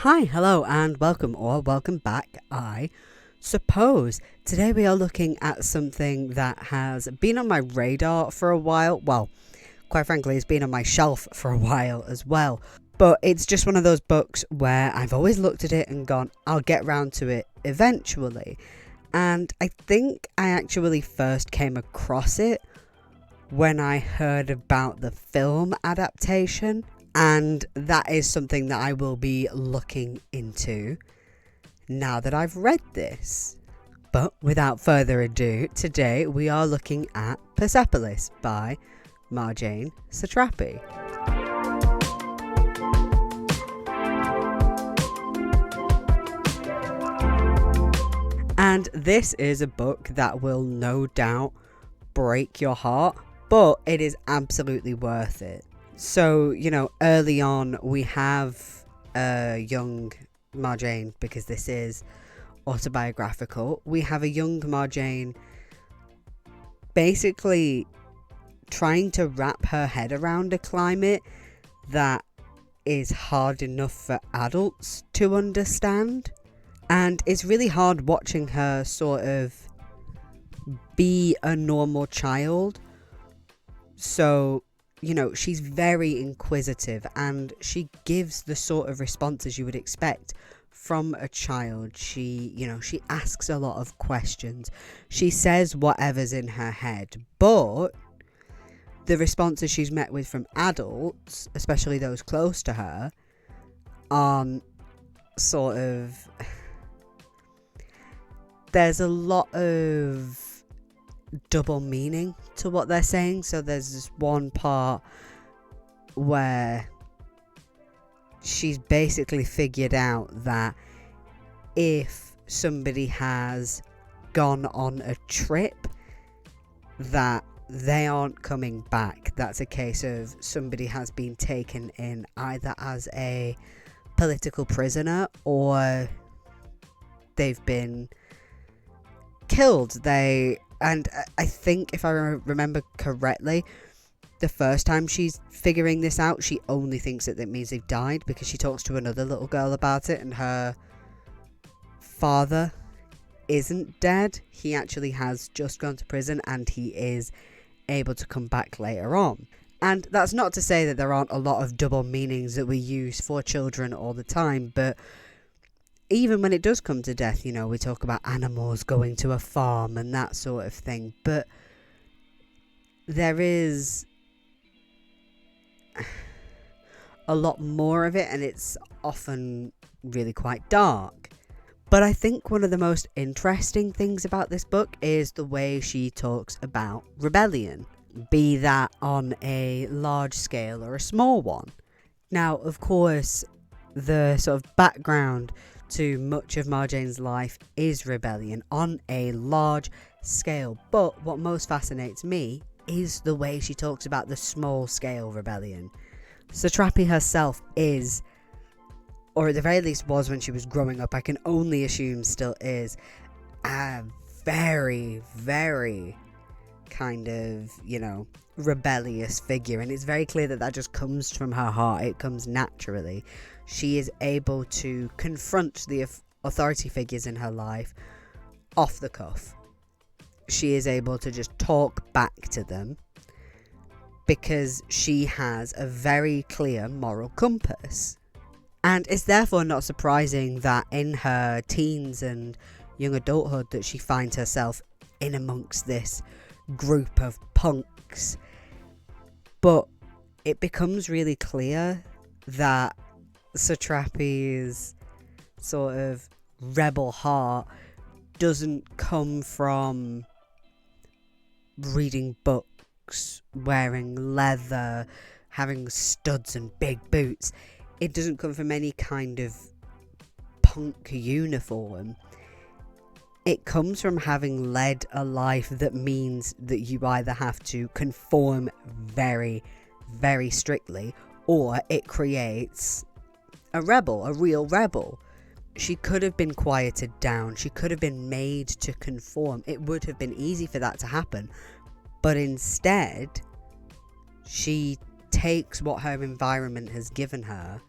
Hi, hello, and welcome or welcome back, I suppose. Today we are looking at something that has been on my radar for a while. Well, quite frankly, it's been on my shelf for a while as well. But it's just one of those books where I've always looked at it and gone, I'll get round to it eventually. And I think I actually first came across it when I heard about the film adaptation. And that is something that I will be looking into now that I've read this. But without further ado, today we are looking at Persepolis by Marjane Satrapi. And this is a book that will no doubt break your heart, but it is absolutely worth it. So, early on we have a young Marjane, because this is autobiographical. We have a young Marjane basically trying to wrap her head around a climate that is hard enough for adults to understand. And it's really hard watching her sort of be a normal child. So, she's very inquisitive and she gives the sort of responses you would expect from a child. She asks a lot of questions. She says whatever's in her head, but the responses she's met with from adults, especially those close to her, sort of... There's a lot of double meaning to what they're saying. So there's this one part where she's basically figured out that if somebody has gone on a trip, that they aren't coming back. That's a case of somebody has been taken in either as a political prisoner or they've been killed. And I think, if I remember correctly, the first time she's figuring this out, she only thinks that it means they've died, because she talks to another little girl about it, and her father isn't dead. He actually has just gone to prison, and he is able to come back later on. And that's not to say that there aren't a lot of double meanings that we use for children all the time, but even when it does come to death, we talk about animals going to a farm and that sort of thing. But there is a lot more of it, and it's often really quite dark. But I think one of the most interesting things about this book is the way she talks about rebellion, be that on a large scale or a small one. Now, of course, the sort of background to much of Marjane's life is rebellion on a large scale. But what most fascinates me is the way she talks about the small scale rebellion. Satrapi herself is, or at the very least was when she was growing up, I can only assume still is, a very, very kind of, rebellious figure. And it's very clear that just comes from her heart. It comes naturally. She is able to confront the authority figures in her life off the cuff. She is able to just talk back to them because she has a very clear moral compass. And it's therefore not surprising that in her teens and young adulthood that she finds herself in amongst this group of punks. But it becomes really clear that Satrapi's sort of rebel heart doesn't come from reading books, wearing leather, having studs and big boots. It doesn't come from any kind of punk uniform. It comes from having led a life that means that you either have to conform very, very strictly, or it creates a rebel, a real rebel. She could have been quieted down. She could have been made to conform. It would have been easy for that to happen. But instead, she takes what her environment has given her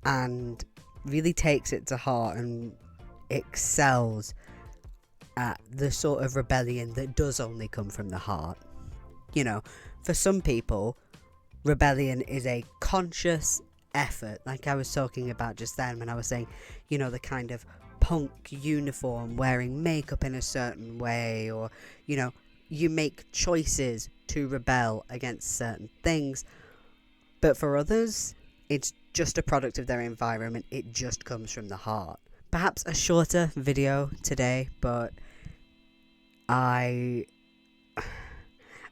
and really takes it to heart and excels at the sort of rebellion that does only come from the heart. You know, for some people, rebellion is a conscious effort, like I was talking about just then when I was saying, you know, the kind of punk uniform, wearing makeup in a certain way, or, you know, you make choices to rebel against certain things. But for others, it's just a product of their environment. It just comes from the heart. Perhaps a shorter video today, but as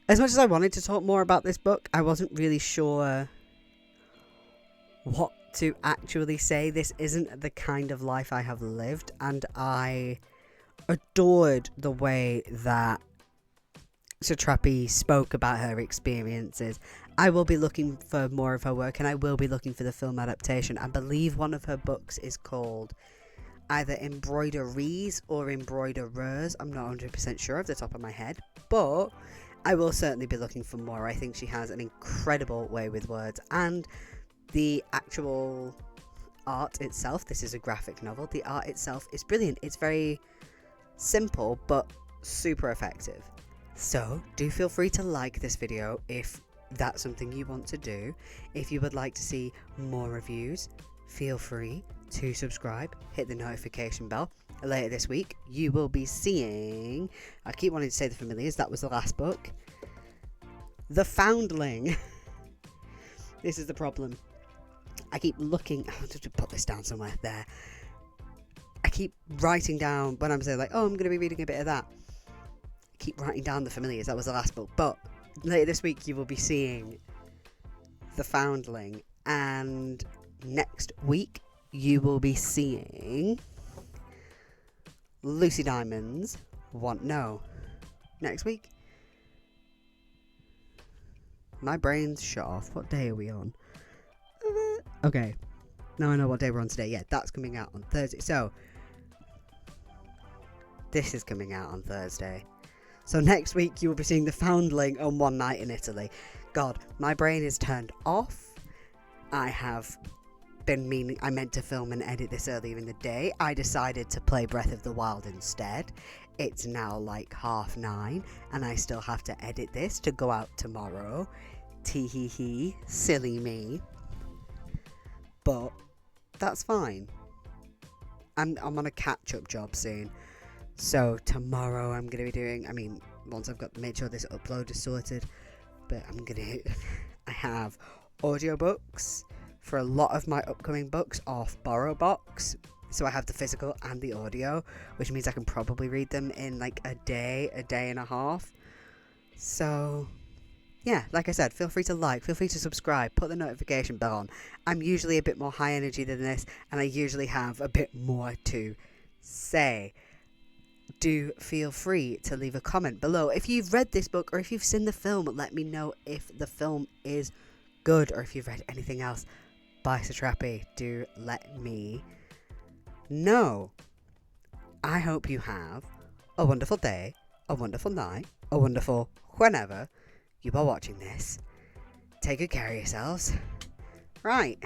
much as I wanted to talk more about this book, I wasn't really sure what to actually say. This isn't the kind of life I have lived, and I adored the way that Satrapi spoke about her experiences. I will be looking for more of her work, and I will be looking for the film adaptation. I believe one of her books is called either Embroideries or Embroiderers. I'm not 100% sure off the top of my head, but I will certainly be looking for more. I think she has an incredible way with words, and the actual art itself, this is a graphic novel, the art itself is brilliant. It's very simple but super effective. So do feel free to like this video if that's something you want to do. If you would like to see more reviews, feel free to subscribe, hit the notification bell. Later this week you will be seeing, I keep wanting to say The Familiars, that was the last book, The Foundling. This is the problem. I keep looking, I want to put this down somewhere there. I keep writing down when I'm saying like, oh, I'm going to be reading a bit of that. I keep writing down The Familiars, that was the last book. But later this week you will be seeing The Foundling, and next week you will be seeing Lucy Diamond's next week. My brain's shut off. What day are we on? Okay. Now I know what day we're on today. Yeah, that's coming out on Thursday. So, this is coming out on Thursday. So next week you will be seeing The Foundling on One Night in Italy. God, my brain is turned off. I meant to film and edit this earlier in the day. I decided to play Breath of the Wild instead. It's now like 9:30 and I still have to edit this to go out tomorrow. Tee-hee-hee, silly me. But that's fine. I'm on a catch-up job soon. So tomorrow I'm going to be doing, once I've made sure this upload is sorted, but I have audiobooks for a lot of my upcoming books off BorrowBox. So I have the physical and the audio, which means I can probably read them in like a day and a half. So yeah, like I said, feel free to subscribe, put the notification bell on. I'm usually a bit more high energy than this, and I usually have a bit more to say. Do feel free to leave a comment below. If you've read this book or if you've seen the film, let me know if the film is good, or if you've read anything else by Satrapi. Do let me know. I hope you have a wonderful day, a wonderful night, a wonderful whenever you are watching this. Take good care of yourselves. Right.